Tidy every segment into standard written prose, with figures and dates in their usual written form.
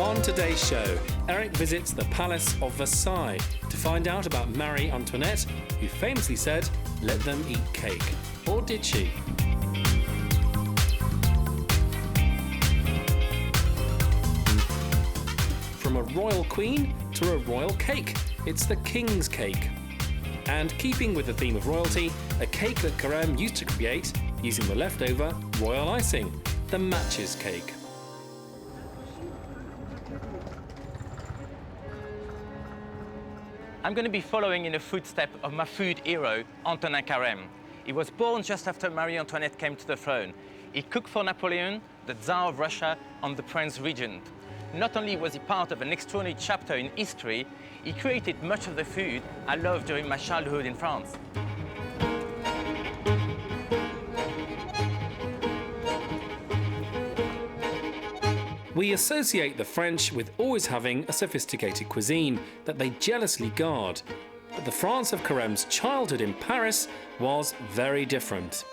On today's show, Eric visits the Palace of Versailles to find out about Marie Antoinette, who famously said, "Let them eat cake." Or did she? From a royal queen to a royal cake, it's the king's cake. And keeping with the theme of royalty, a cake that Carême used to create using the leftover royal icing, the matches cake. I'm going to be following in the footsteps of my food hero, Antonin Carême. He was born just after Marie Antoinette came to the throne. He cooked for Napoleon, the Tsar of Russia, and the Prince Regent. Not only was he part of an extraordinary chapter in history, he created much of the food I loved during my childhood in France. We associate the French with always having a sophisticated cuisine that they jealously guard. But the France of Carême's childhood in Paris was very different.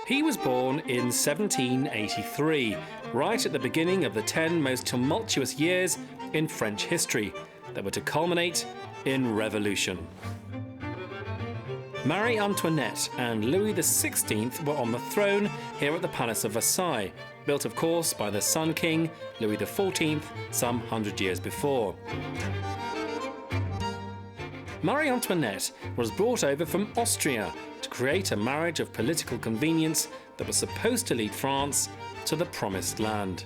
He was born in 1783, right at the beginning of the 10 most tumultuous years in French history that were to culminate in Revolution. Marie Antoinette and Louis XVI were on the throne here at the Palace of Versailles, built of course by the Sun King, Louis XIV, some 100 years before. Marie Antoinette was brought over from Austria to create a marriage of political convenience that was supposed to lead France to the promised land.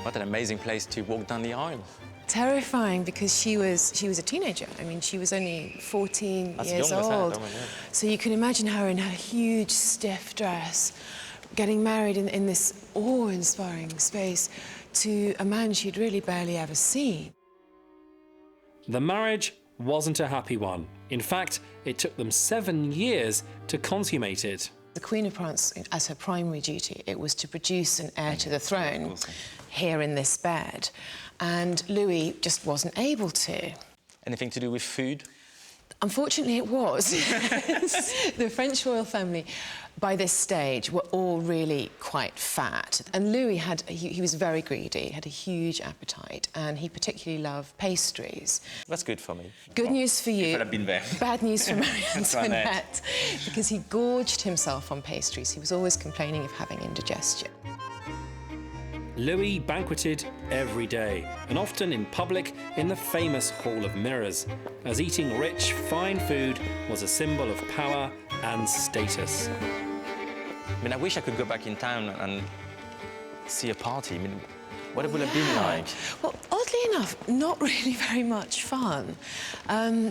What an amazing place to walk down the aisle. Terrifying, because she was a teenager. I mean, she was only 14 years old. So you can imagine her in her huge, stiff dress, getting married in this awe-inspiring space to a man she'd really barely ever seen. The marriage wasn't a happy one. In fact, it took them 7 years to consummate it. The Queen of France, as her primary duty, it was to produce an heir to the throne here in this bed. And Louis just wasn't able to. Anything to do with food? Unfortunately, it was. The French royal family, by this stage, were all really quite fat. And Louis he was very greedy, had a huge appetite, and he particularly loved pastries. That's good for me. Good news for you. I've been there. Bad news for Marie Antoinette, because he gorged himself on pastries. He was always complaining of having indigestion. Louis banqueted every day, and often in public in the famous Hall of Mirrors, as eating rich, fine food was a symbol of power and status. I mean, I wish I could go back in town and see a party. I mean, what it would have been like? Well, oddly enough, not really very much fun.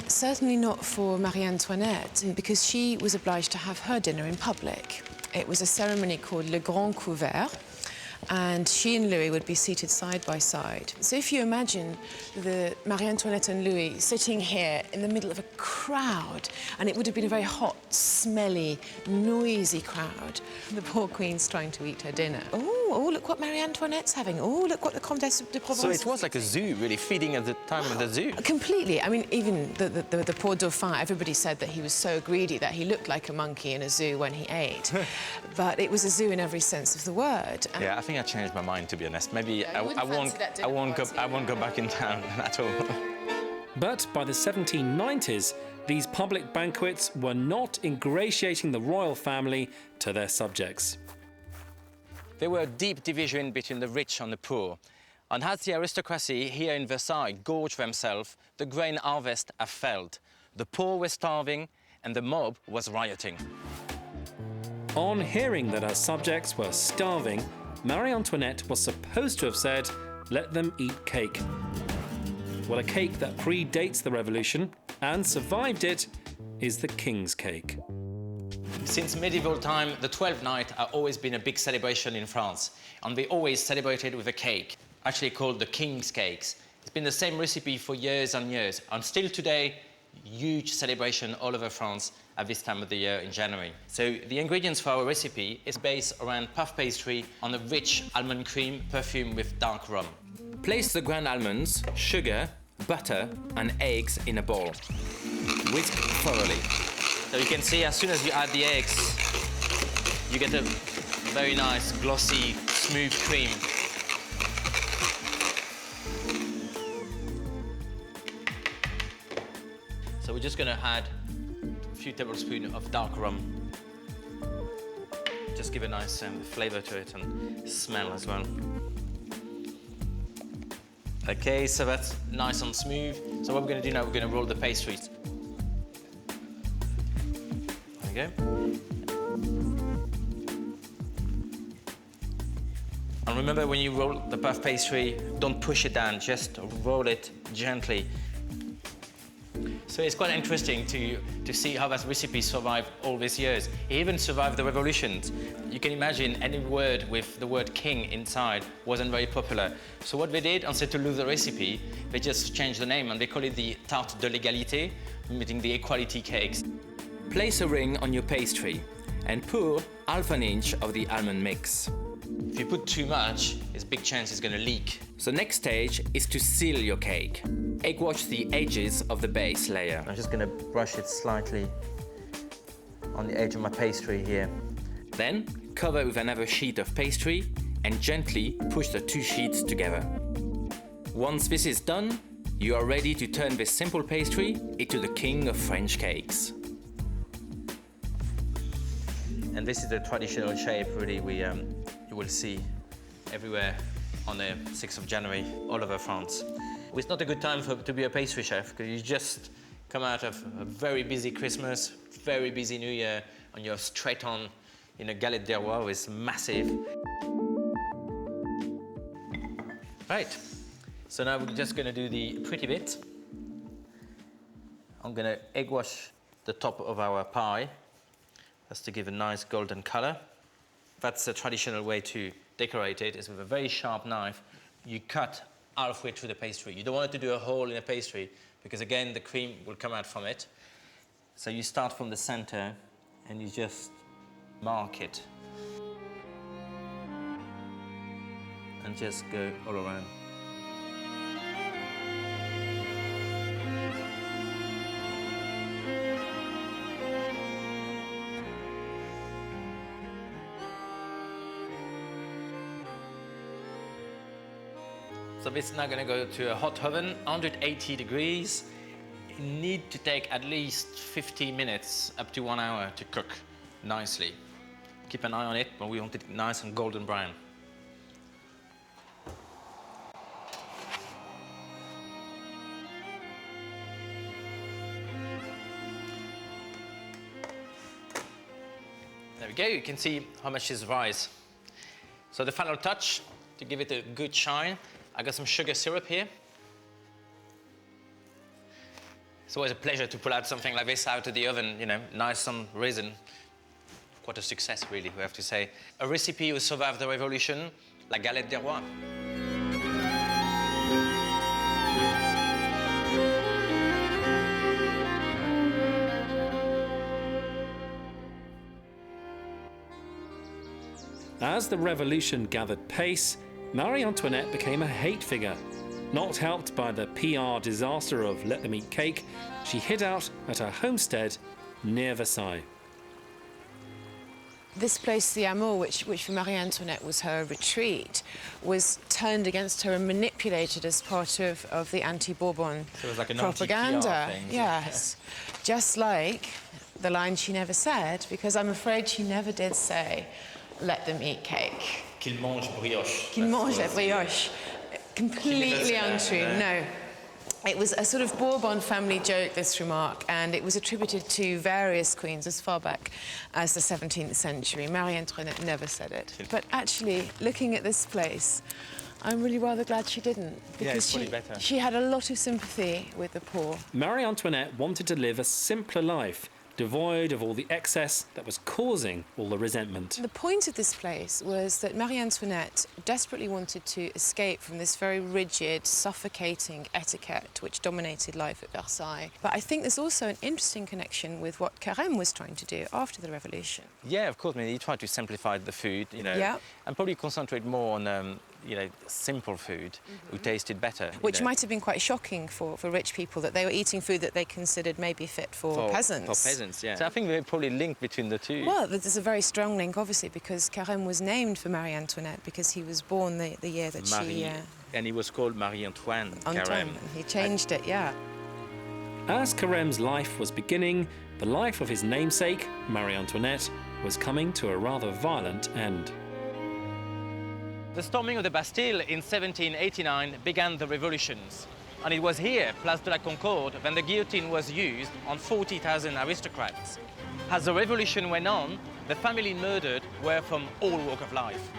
Certainly not for Marie Antoinette, because she was obliged to have her dinner in public. It was a ceremony called Le Grand Couvert, and she and Louis would be seated side by side. So if you imagine the Marie Antoinette and Louis sitting here in the middle of a crowd, and it would have been a very hot, smelly, noisy crowd. The poor Queen's trying to eat her dinner. Oh, look what Marie Antoinette's having. Oh, look what the Comtesse de Provence... So it was like a zoo, really, feeding at the time of the zoo. Completely. I mean, even the poor Dauphin, everybody said that he was so greedy that he looked like a monkey in a zoo when he ate. But it was a zoo in every sense of the word. And yeah, I think I changed my mind, to be honest. Maybe I won't go back in town at all. But by the 1790s, these public banquets were not ingratiating the royal family to their subjects. There were a deep division between the rich and the poor. And as the aristocracy here in Versailles gorged themselves, the grain harvest had failed. The poor were starving and the mob was rioting. On hearing that her subjects were starving, Marie Antoinette was supposed to have said, "Let them eat cake." Well, a cake that predates the revolution and survived it is the king's cake. Since medieval time, the 12th night has always been a big celebration in France, and they always celebrated with a cake, actually called the king's cakes. It's been the same recipe for years and years, and still today, huge celebration all over France at this time of the year in January. So the ingredients for our recipe is based around puff pastry on a rich almond cream perfumed with dark rum. Place the ground almonds, sugar, butter, and eggs in a bowl. Whisk thoroughly. So you can see as soon as you add the eggs, you get a very nice, glossy, smooth cream. just going to add a few tablespoons of dark rum. Just give a nice flavor to it and smell as well. Okay, so that's nice and smooth. So what we're going to do now, we're going to roll the pastries. There we go. And remember, when you roll the puff pastry, don't push it down, just roll it gently. So it's quite interesting to see how that recipe survived all these years. It even survived the revolutions. You can imagine any word with the word king inside wasn't very popular. So what they did, instead to lose the recipe, they just changed the name and they call it the tarte de l'égalité, meaning the equality cakes. Place a ring on your pastry and pour half an inch of the almond mix. If you put too much, there's a big chance it's going to leak. The next stage is to seal your cake. Egg wash the edges of the base layer. I'm just going to brush it slightly on the edge of my pastry here. Then cover with another sheet of pastry and gently push the two sheets together. Once this is done, you are ready to turn this simple pastry into the king of French cakes. And this is the traditional shape, really, you will see everywhere on the 6th of January, all over France. It's not a good time to be a pastry chef, because you just come out of a very busy Christmas, very busy New Year, and you're straight on in a Galette des Rois, it's massive. Right, so now we're just going to do the pretty bit. I'm going to egg wash the top of our pie. That's to give a nice golden color. That's the traditional way to decorate it, is with a very sharp knife. You cut halfway through the pastry. You don't want it to do a hole in a pastry, because again, the cream will come out from it. So you start from the center and you just mark it. And just go all around. So this is now going to go to a hot oven, 180 degrees. It needs to take at least 15 minutes, up to 1 hour to cook nicely. Keep an eye on it, but we want it nice and golden brown. There we go, you can see how much is rise. So the final touch, to give it a good shine, I got some sugar syrup here. It's always a pleasure to pull out something like this out of the oven, you know, nice and risen. Quite a success, really, we have to say. A recipe who survived the revolution, la Galette des Rois. As the revolution gathered pace, Marie Antoinette became a hate figure. Not helped by the PR disaster of Let Them Eat Cake, she hid out at her homestead near Versailles. This place, the Amour, which for Marie Antoinette was her retreat, was turned against her and manipulated as part of the anti-Bourbon So it was like an propaganda. anti-PR thing. Yes, just like the line she never said, because I'm afraid she never did say, "Let them eat cake." Qu'il mange brioche. Qu'il mange la brioche. Completely untrue, no. It was a sort of Bourbon family joke, this remark, and it was attributed to various queens as far back as the 17th century. Marie Antoinette never said it. But actually, looking at this place, I'm really rather glad she didn't, because she had a lot of sympathy with the poor. Marie Antoinette wanted to live a simpler life, devoid of all the excess that was causing all the resentment. The point of this place was that Marie Antoinette desperately wanted to escape from this very rigid, suffocating etiquette which dominated life at Versailles. But I think there's also an interesting connection with what Carême was trying to do after the revolution. Yeah, of course. I mean, he tried to simplify the food, you know, Yeah. and probably concentrate more on, you know, simple food, who tasted better. Which might have been quite shocking for rich people, that they were eating food that they considered maybe fit for peasants. For peasants, yeah. So I think they're probably linked between the two. Well, there's a very strong link, obviously, because Carême was named for Marie Antoinette because he was born the year that Marie, she... and he was called Marie Antoine Antoine. Carême. He changed it, yeah. As Carême's life was beginning, the life of his namesake, Marie Antoinette, was coming to a rather violent end. The storming of the Bastille in 1789 began the revolutions. And it was here, Place de la Concorde, when the guillotine was used on 40,000 aristocrats. As the revolution went on, the family murdered were from all walks of life.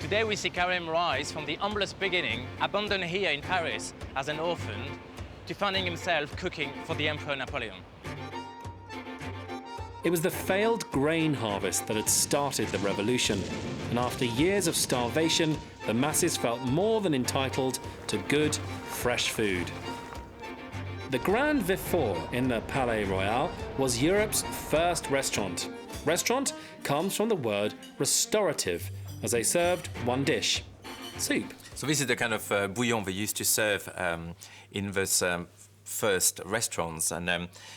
Today we see Carême rise from the humblest beginning, abandoned here in Paris as an orphan, to finding himself cooking for the Emperor Napoleon. It was the failed grain harvest that had started the revolution, and after years of starvation, the masses felt more than entitled to good, fresh food. The Grand Vifort in the Palais Royal was Europe's first restaurant. Restaurant comes from the word restorative, as they served one dish, soup. So this is the kind of bouillon they used to serve in those first restaurants, and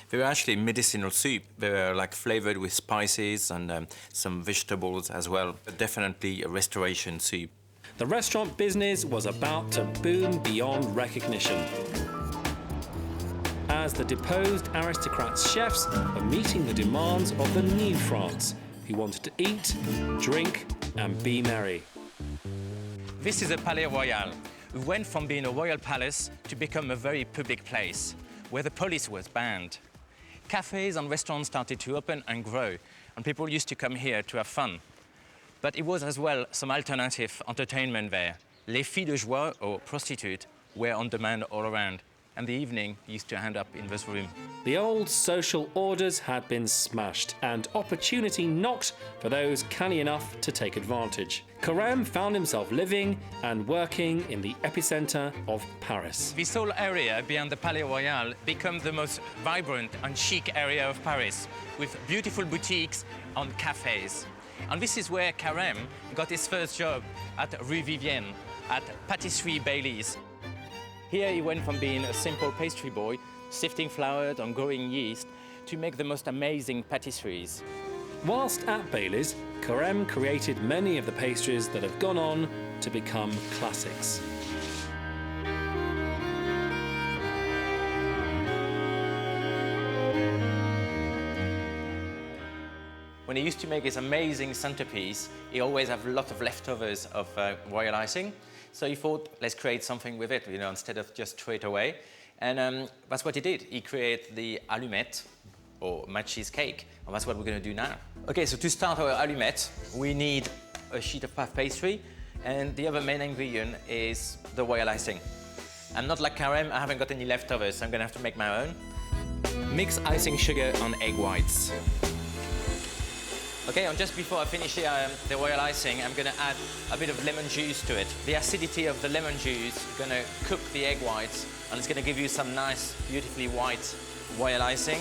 they were actually medicinal soup. They were like flavored with spices and some vegetables as well. Definitely a restoration soup. The restaurant business was about to boom beyond recognition, as the deposed aristocrats' chefs were meeting the demands of the new France, who wanted to eat, drink, and be merry. This is a Palais Royal. We went from being a royal palace to become a very public place, where the police was banned. Cafes and restaurants started to open and grow, and people used to come here to have fun. But it was as well some alternative entertainment there. Les filles de joie, or prostitutes, were on demand all around, and the evening used to end up in this room. The old social orders had been smashed, and opportunity knocked for those canny enough to take advantage. Carême found himself living and working in the epicenter of Paris. This whole area beyond the Palais Royal became the most vibrant and chic area of Paris, with beautiful boutiques and cafes. And this is where Carême got his first job at Rue Vivienne, at Patisserie Bailey's. Here he went from being a simple pastry boy, sifting flour and growing yeast, to make the most amazing patisseries. Whilst at Bailey's, Carême created many of the pastries that have gone on to become classics. When he used to make his amazing centerpiece, he always had a lot of leftovers of royal icing. So he thought, let's create something with it, instead of just throw it away. And that's what he did. He created the Alouettes, or matches cake, and that's what we're going to do now. Okay, so to start our Alouettes, we need a sheet of puff pastry, and the other main ingredient is the royal icing. I'm not like Carême, I haven't got any leftovers, so I'm going to have to make my own. Mix icing sugar on egg whites. Okay, and just before I finish the royal icing, I'm going to add a bit of lemon juice to it. The acidity of the lemon juice is going to cook the egg whites, and it's going to give you some nice, beautifully white royal icing.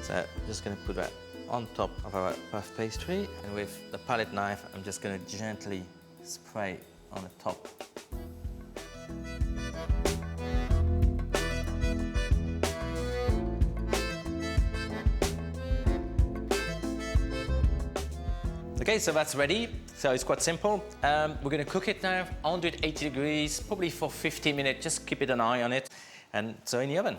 So I'm just going to put that on top of our puff pastry, and with the palette knife, I'm just going to gently spray on the top. Okay, so that's ready. So it's quite simple. We're going to cook it now, 180 degrees, probably for 50 minutes. Just keep an eye on it. And so in the oven.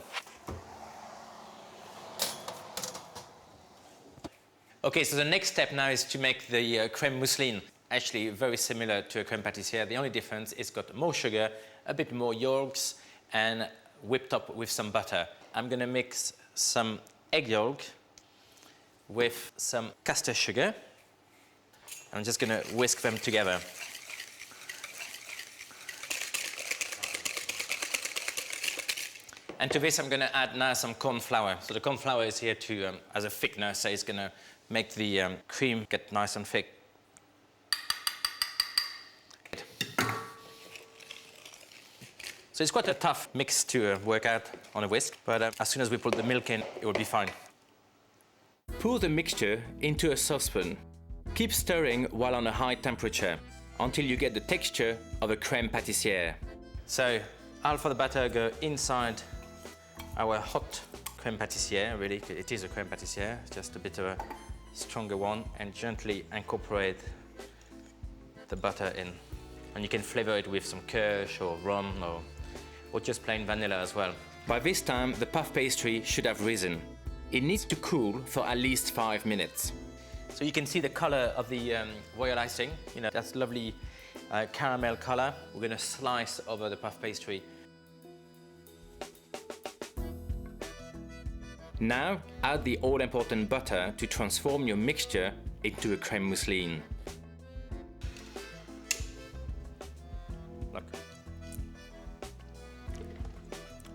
Okay, so the next step now is to make the crème mousseline. Actually, very similar to a crème pâtissière. The only difference is got more sugar, a bit more yolks, and whipped up with some butter. I'm going to mix some egg yolk with some caster sugar. I'm just going to whisk them together. And to this, I'm going to add now some corn flour. So the corn flour is here to as a thickener, so it's going to make the cream get nice and thick. So it's quite a tough mix to work out on a whisk, but as soon as we put the milk in, it will be fine. Pour the mixture into a saucepan. Keep stirring while on a high temperature until you get the texture of a crème pâtissière. So half of the batter go inside our hot crème pâtissière. Really, it is a crème pâtissière, just a bit of a stronger one and gently incorporate the butter in. And you can flavor it with some kirsch or rum or just plain vanilla as well. By this time, the puff pastry should have risen. It needs to cool for at least 5 minutes. So you can see the color of the royal icing. You know, that's lovely caramel color. We're gonna slice over the puff pastry. Now, add the all-important butter to transform your mixture into a crème mousseline. Look.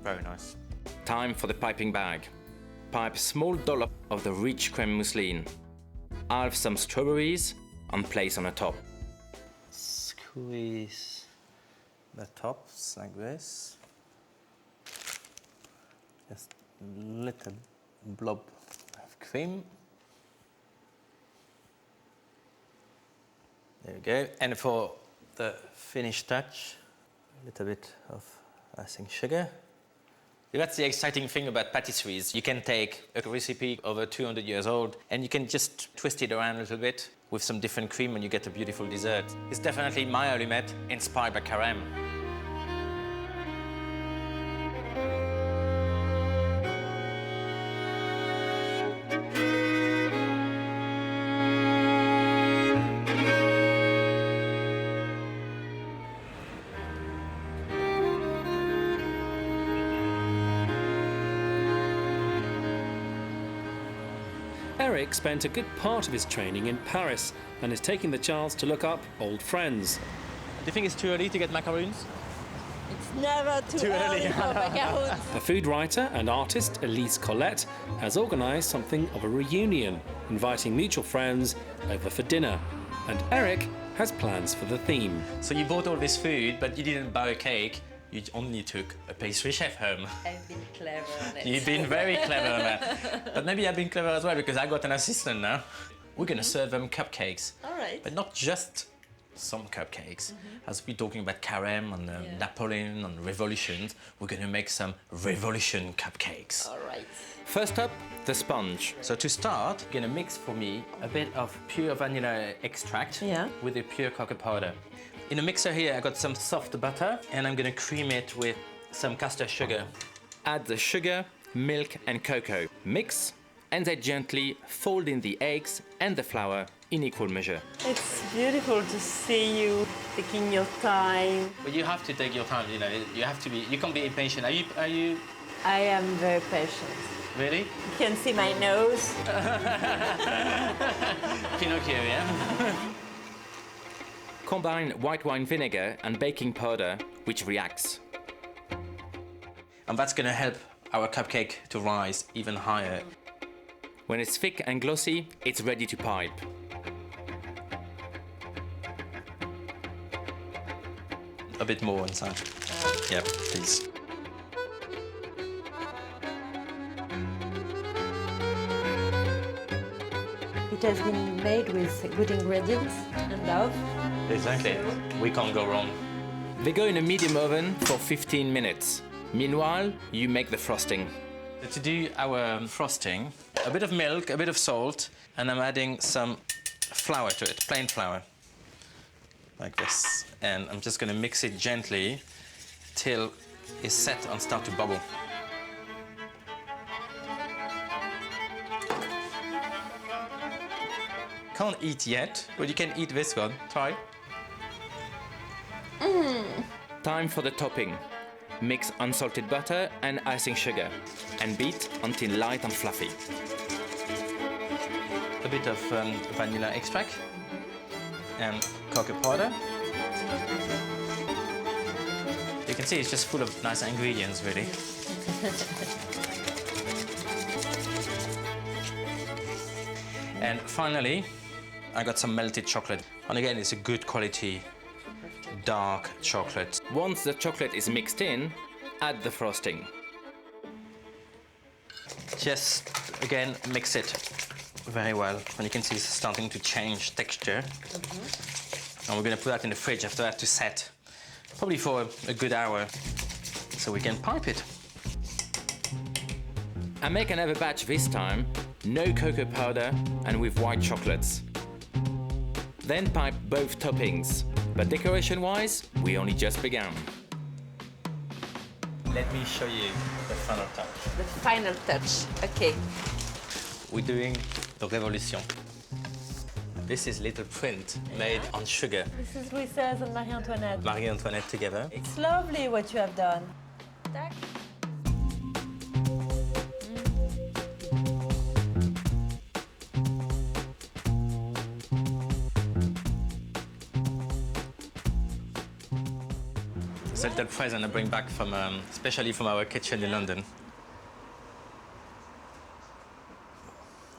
Very nice. Time for the piping bag. Pipe a small dollop of the rich crème mousseline. Halve some strawberries and place on the top. Squeeze the tops like this. Just a little blob of cream. There we go. And for the finish touch, a little bit of icing sugar. That's the exciting thing about patisseries. You can take a recipe over 200 years old and you can just twist it around a little bit with some different cream and you get a beautiful dessert. It's definitely my Alouette inspired by Carême. Eric spent a good part of his training in Paris and is taking the chance to look up old friends. Do you think it's too early to get macaroons? It's never too early for macaroons. The food writer and artist Elise Colette has organised something of a reunion, inviting mutual friends over for dinner. And Eric has plans for the theme. So you bought all this food, but you didn't buy a cake. You only took a pastry chef home. I've been clever on it. You've been very clever on that. But maybe I've been clever as well because I got an assistant now. We're going to serve them cupcakes. All right. But not just some cupcakes. As we're talking about Carême and Napoleon and revolutions, we're going to make some Revolution Cupcakes. All right. First up, the sponge. So to start, you're going to mix for me a bit of pure vanilla extract with the pure cocoa powder. In a mixer here, I got some soft butter and I'm going to cream it with some caster sugar. Add the sugar, milk and cocoa. Mix and then gently fold in the eggs and the flour in equal measure. It's beautiful to see you taking your time. But you have to take your time, you know, you have to be, you can't be impatient. Are you? I am very patient. Really? You can see my nose. Pinocchio, yeah? Combine white wine vinegar and baking powder, which reacts. And that's going to help our cupcake to rise even higher. When it's thick and glossy, it's ready to pipe. A bit more inside. Yeah, please. It has been made with good ingredients and love. Exactly. We can't go wrong. They go in a medium oven for 15 minutes. Meanwhile, you make the frosting. To do our frosting, a bit of milk, a bit of salt, and I'm adding some flour to it, plain flour, like this. And I'm just going to mix it gently till it's set and start to bubble. Can't eat yet, but you can eat this one. Try. Time for the topping. Mix unsalted butter and icing sugar and beat until light and fluffy. A bit of vanilla extract and cocoa powder. You can see it's just full of nice ingredients, really. And finally, I got some melted chocolate. And again, it's a good quality dark chocolate. Once the chocolate is mixed in, add the frosting. Just, again, mix it very well. And you can see it's starting to change texture. And we're going to put that in the fridge after that to set, probably for a good hour, so we can pipe it. And make another batch this time, no cocoa powder, and with white chocolates. Then pipe both toppings, but decoration-wise, we only just began. Let me show you the final touch. The final touch. Okay. We're doing the Revolution. This is little print made on sugar. This is Louis XVI and Marie Antoinette. Marie Antoinette together. It's lovely what you have done. It's a little present I bring back from, especially from our kitchen in London.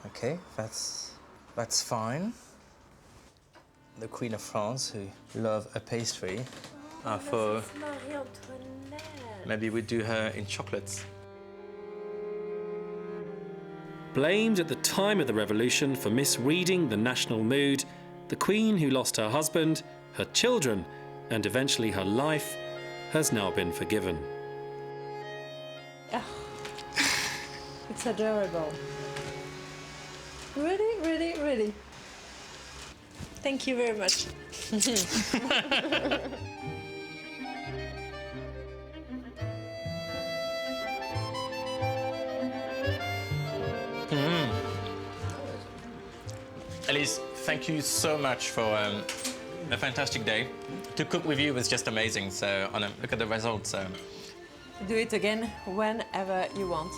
Okay, that's fine. The Queen of France, who love a pastry. For Marie Antoinette. maybe we do her in chocolates. Blamed at the time of the Revolution for misreading the national mood, the Queen, who lost her husband, her children, and eventually her life, has now been forgiven. It's adorable. Really, really, really. Thank you very much. Elise, thank you so much for a fantastic day. To cook with you was just amazing, so look at the results. Do it again whenever you want.